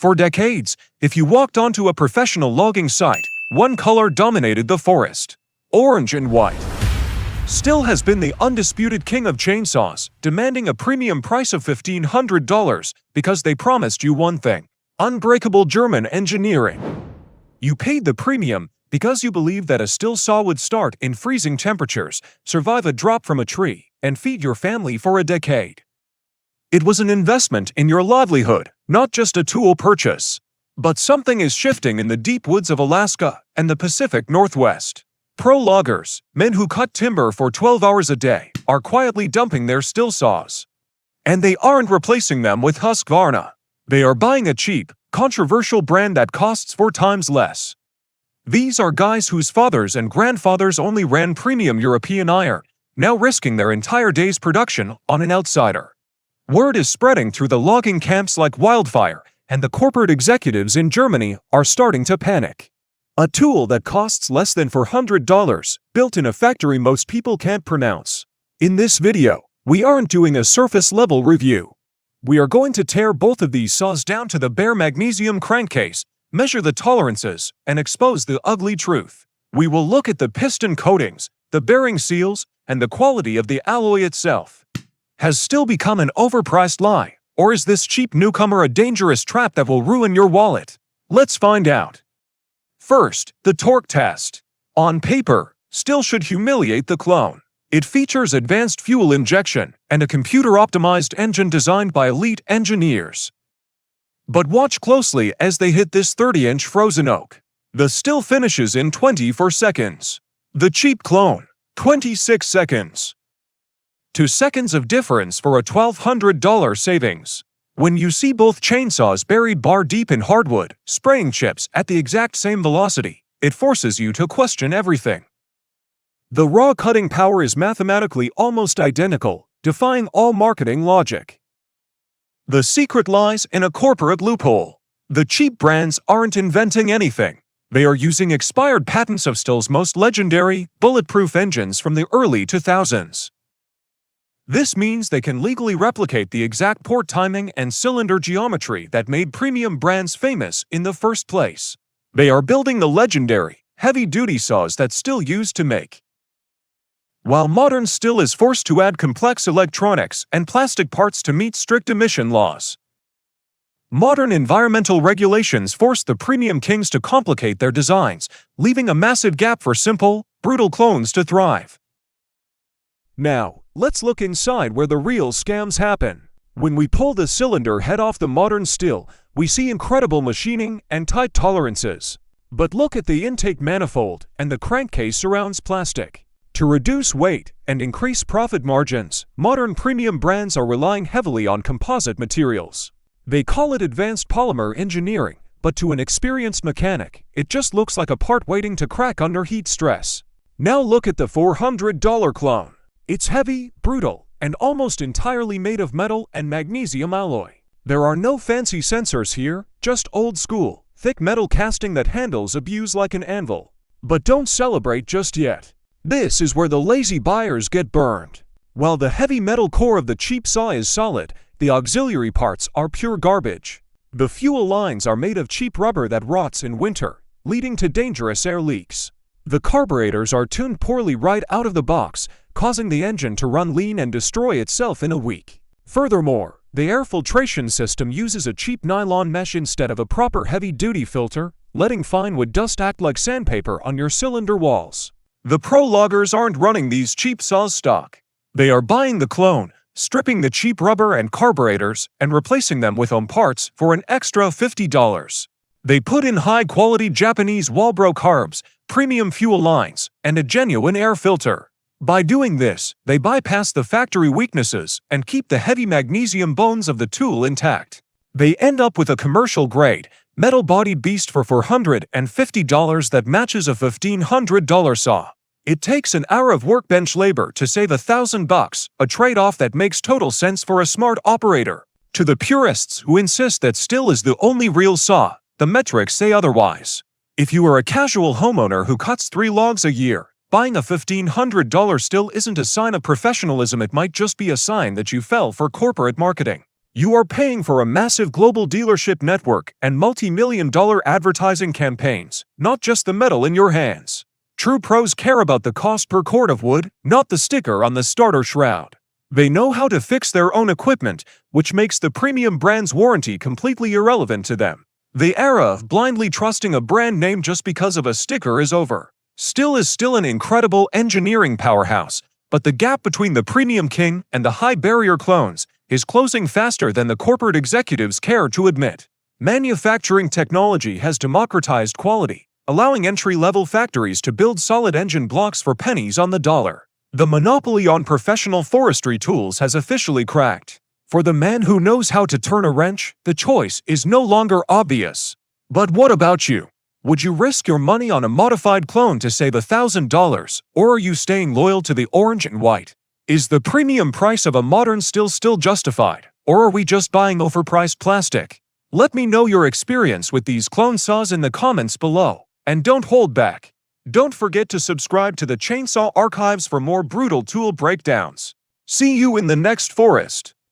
For decades, if you walked onto a professional logging site, one color dominated the forest: orange and white. Stihl has been the undisputed king of chainsaws, demanding a premium price of $1,500 because they promised you one thing: unbreakable German engineering. You paid the premium because you believed that a Stihl saw would start in freezing temperatures, survive a drop from a tree, and feed your family for a decade. It was an investment in your livelihood, not just a tool purchase. But something is shifting in the deep woods of Alaska and the Pacific Northwest. Pro loggers, men who cut timber for 12 hours a day, are quietly dumping their Stihl saws. And they aren't replacing them with Husqvarna. They are buying a cheap, controversial brand that costs 4 times less. These are guys whose fathers and grandfathers only ran premium European iron, now risking their entire day's production on an outsider. Word is spreading through the logging camps like wildfire, and the corporate executives in Germany are starting to panic. A tool that costs less than $400, built in a factory most people can't pronounce. In this video, we aren't doing a surface-level review. We are going to tear both of these saws down to the bare magnesium crankcase, measure the tolerances, and expose the ugly truth. We will look at the piston coatings, the bearing seals, and the quality of the alloy itself. Has Stihl become an overpriced lie, or is this cheap newcomer a dangerous trap that will ruin your wallet? Let's find out. First, the torque test. On paper, Stihl should humiliate the clone. It features advanced fuel injection and a computer-optimized engine designed by elite engineers. But watch closely as they hit this 30-inch frozen oak. The Stihl finishes in 24 seconds. The cheap clone, 26 seconds. 2 seconds of difference for a $1,200 savings. When you see both chainsaws buried bar deep in hardwood, spraying chips at the exact same velocity, it forces you to question everything. The raw cutting power is mathematically almost identical, defying all marketing logic. The secret lies in a corporate loophole. The cheap brands aren't inventing anything. They are using expired patents of Stihl's most legendary, bulletproof engines from the early 2000s. This means they can legally replicate the exact port timing and cylinder geometry that made premium brands famous in the first place. They are building the legendary, heavy-duty saws that Stihl used to make. While modern Stihl is forced to add complex electronics and plastic parts to meet strict emission laws. Modern environmental regulations force the premium kings to complicate their designs, leaving a massive gap for simple, brutal clones to thrive. Now, let's look inside where the real scams happen. When we pull the cylinder head off the modern Stihl, we see incredible machining and tight tolerances. But look at the intake manifold, and the crankcase surrounds plastic. To reduce weight and increase profit margins, modern premium brands are relying heavily on composite materials. They call it advanced polymer engineering, but to an experienced mechanic, it just looks like a part waiting to crack under heat stress. Now look at the $400 clone. It's heavy, brutal, and almost entirely made of metal and magnesium alloy. There are no fancy sensors here, just old-school, thick metal casting that handles abuse like an anvil. But don't celebrate just yet. This is where the lazy buyers get burned. While the heavy metal core of the cheap saw is solid, the auxiliary parts are pure garbage. The fuel lines are made of cheap rubber that rots in winter, leading to dangerous air leaks. The carburetors are tuned poorly right out of the box, causing the engine to run lean and destroy itself in a week. Furthermore, the air filtration system uses a cheap nylon mesh instead of a proper heavy-duty filter, letting fine wood dust act like sandpaper on your cylinder walls. The pro loggers aren't running these cheap saws stock. They are buying the clone, stripping the cheap rubber and carburetors, and replacing them with home parts for an extra $50. They put in high-quality Japanese Walbro carbs, premium fuel lines, and a genuine air filter. By doing this, they bypass the factory weaknesses and keep the heavy magnesium bones of the tool intact. They end up with a commercial-grade, metal-bodied beast for $450 that matches a $1,500 saw. It takes an hour of workbench labor to save $1,000, a trade-off that makes total sense for a smart operator. To the purists who insist that Stihl is the only real saw, the metrics say otherwise. If you are a casual homeowner who cuts 3 logs a year, buying a $1,500 Stihl isn't a sign of professionalism. It might just be a sign that you fell for corporate marketing. You are paying for a massive global dealership network and multi-million-dollar advertising campaigns, not just the metal in your hands. True pros care about the cost per cord of wood, not the sticker on the starter shroud. They know how to fix their own equipment, which makes the premium brand's warranty completely irrelevant to them. The era of blindly trusting a brand name just because of a sticker is over. Stihl is still an incredible engineering powerhouse, but the gap between the premium king and the high-barrier clones is closing faster than the corporate executives care to admit. Manufacturing technology has democratized quality, allowing entry-level factories to build solid engine blocks for pennies on the dollar. The monopoly on professional forestry tools has officially cracked. For the man who knows how to turn a wrench, the choice is no longer obvious. But what about you? Would you risk your money on a modified clone to save $1,000, or are you staying loyal to the orange and white? Is the premium price of a modern Stihl still justified, or are we just buying overpriced plastic? Let me know your experience with these clone saws in the comments below, and don't hold back. Don't forget to subscribe to the Chainsaw Archives for more brutal tool breakdowns. See you in the next forest.